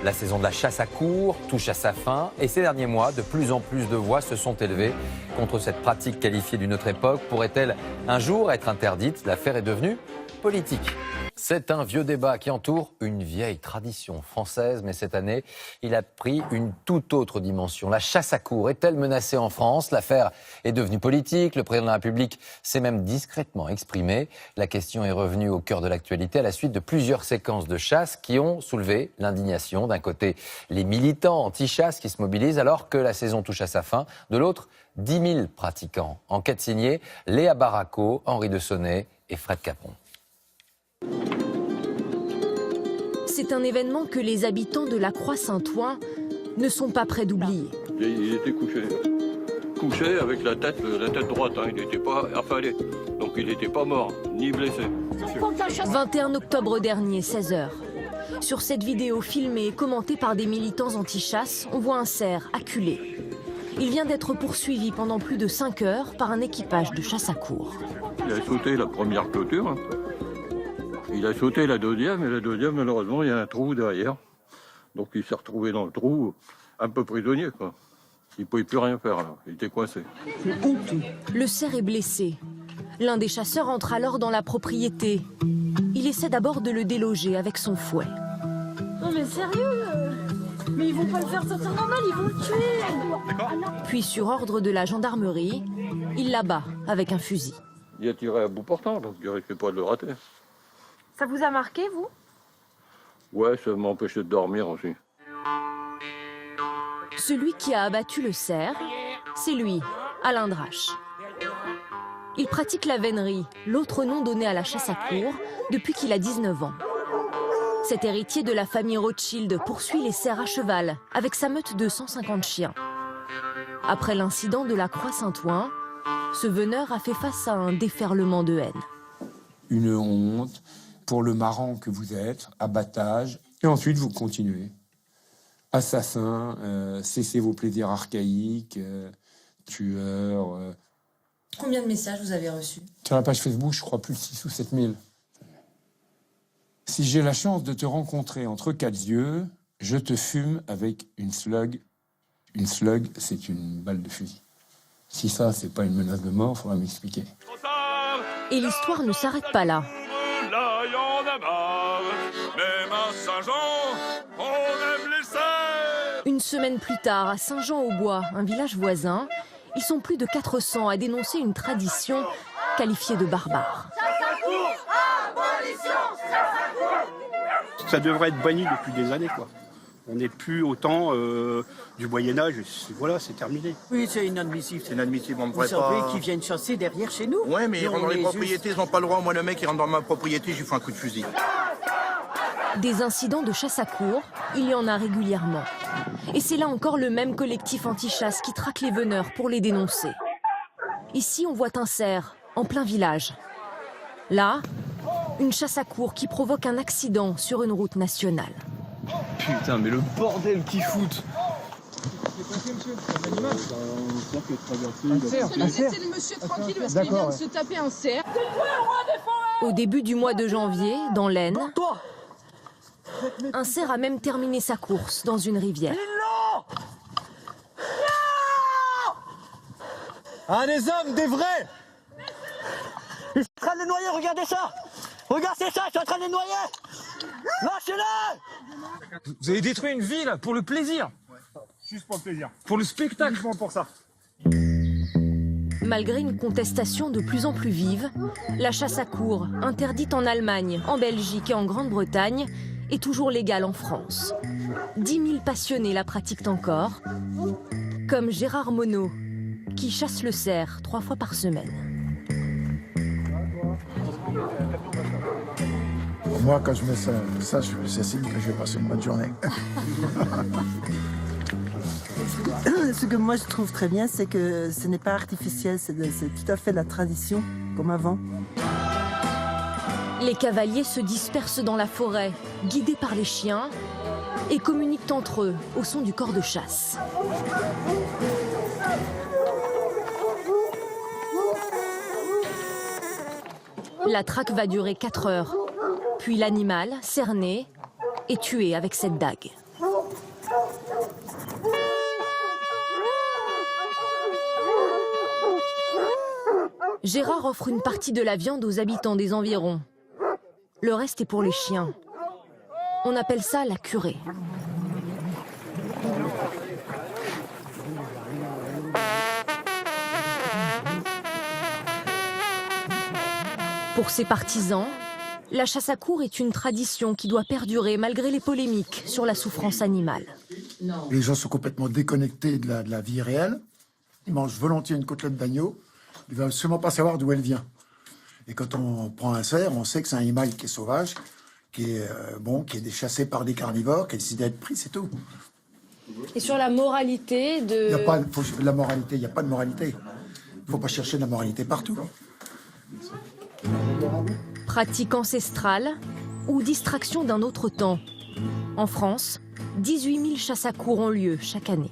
La saison de la chasse à courre touche à sa fin et ces derniers mois, de plus en plus de voix se sont élevées contre cette pratique qualifiée d'une autre époque. Pourrait-elle un jour être interdite? L'affaire est devenue politique. C'est un vieux débat qui entoure une vieille tradition française, mais cette année, il a pris une toute autre dimension. La chasse à courre est-elle menacée en France? L'affaire est devenue politique. Le président de la République s'est même discrètement exprimé. La question est revenue au cœur de l'actualité à la suite de plusieurs séquences de chasse qui ont soulevé l'indignation. D'un côté, les militants anti-chasse qui se mobilisent alors que la saison touche à sa fin. De l'autre, 10 000 pratiquants. Enquête signée Léa Baraco, Henri de Sonnet et Fred Capon. C'est un événement que les habitants de la Croix-Saint-Ouen ne sont pas prêts d'oublier. Il était couché. Couché avec la tête droite, il n'était pas affalé. Donc il n'était pas mort, ni blessé. 21 octobre dernier, 16h. Sur cette vidéo filmée et commentée par des militants anti-chasse, on voit un cerf acculé. Il vient d'être poursuivi pendant plus de 5 heures par un équipage de chasse à courre. Il a sauté la première clôture. Il a sauté la deuxième, et la deuxième, malheureusement, il y a un trou derrière. Donc il s'est retrouvé dans le trou, un peu prisonnier, quoi. Il ne pouvait plus rien faire, là. Il était coincé. Le cerf est blessé. L'un des chasseurs entre alors dans la propriété. Il essaie d'abord de le déloger avec son fouet. Non mais sérieux mais ils vont pas le faire sortir normal, ils vont le tuer. Puis sur ordre de la gendarmerie, il l'abat avec un fusil. Il a tiré à bout portant, donc il risquait pas de le rater. Ça vous a marqué, vous? Ouais, ça m'empêchait de dormir aussi. Celui qui a abattu le cerf, c'est lui, Alain Drache. Il pratique la vénerie, l'autre nom donné à la chasse à courre, depuis qu'il a 19 ans. Cet héritier de la famille Rothschild poursuit les cerfs à cheval avec sa meute de 150 chiens. Après l'incident de la Croix-Saint-Ouen, ce veneur a fait face à un déferlement de haine. Une honte pour le marrant que vous êtes, abattage, et ensuite vous continuez. Assassin, cessez vos plaisirs archaïques, tueur. Combien de messages vous avez reçus? Sur la page Facebook, je crois plus de 6 ou 7 000. Si j'ai la chance de te rencontrer entre quatre yeux, je te fume avec une slug. Une slug, c'est une balle de fusil. Si ça, c'est pas une menace de mort, il faudra m'expliquer. Et l'histoire ne s'arrête pas là. Une semaine plus tard, à Saint-Jean-au-Bois, un village voisin, ils sont plus de 400 à dénoncer une tradition qualifiée de barbare. Ça devrait être banni depuis des années, quoi. On n'est plus au temps du Moyen-Âge, voilà, c'est terminé. Oui, c'est inadmissible. C'est inadmissible, on ne Vous devrait pas... savez qu'ils viennent chasser derrière chez nous? Ouais, mais ils rentrent dans les propriétés, ils n'ont pas le droit. Moi, le mec, il rentre dans ma propriété, je lui fais un coup de fusil. Des incidents de chasse à courre, il y en a régulièrement. Et c'est là encore le même collectif anti-chasse qui traque les veneurs pour les dénoncer. Ici, on voit un cerf, en plein village. Là, une chasse à courre qui provoque un accident sur une route nationale. Putain, mais le bordel qu'ils foutent! Laissez le monsieur tranquille parce qu'il vient de se taper un cerf. Au début du mois de janvier, dans l'Aisne, un cerf a même terminé sa course dans une rivière. Un des hommes, des vrais! Ils sont en train de les noyer, regardez ça! Regardez ça, ils sont en train de les noyer! Lâchez-le! Vous avez détruit une ville pour le plaisir! Juste pour le plaisir. Pour le spectacle! Uniquement pour ça. Malgré une contestation de plus en plus vive, la chasse à courre, interdite en Allemagne, en Belgique et en Grande-Bretagne, est toujours légale en France. 10 000 passionnés la pratiquent encore, comme Gérard Monod, qui chasse le cerf 3 fois par semaine. Moi, quand je mets ça, c'est signe que je vais passer une bonne journée. Ce que moi je trouve très bien, c'est que ce n'est pas artificiel, c'est tout à fait la tradition, comme avant. Les cavaliers se dispersent dans la forêt, guidés par les chiens, et communiquent entre eux au son du cor de chasse. La traque va durer 4 heures, puis l'animal, cerné, est tué avec cette dague. Gérard offre une partie de la viande aux habitants des environs. Le reste est pour les chiens. On appelle ça la curée. Pour ses partisans, la chasse à courre est une tradition qui doit perdurer malgré les polémiques sur la souffrance animale. Les gens sont complètement déconnectés de la vie réelle. Ils mangent volontiers une côtelette d'agneau. Ils ne veulent absolument pas savoir d'où elle vient. Et quand on prend un cerf, on sait que c'est un animal qui est sauvage, qui est chassé par des carnivores, qui a décidé d'être pris, c'est tout. Et sur la moralité de... Il n'y a pas la moralité, il n'y a pas de moralité. Il ne faut pas chercher de la moralité partout. Pratique ancestrale ou distraction d'un autre temps. En France, 18 000 chasses à courre ont lieu chaque année.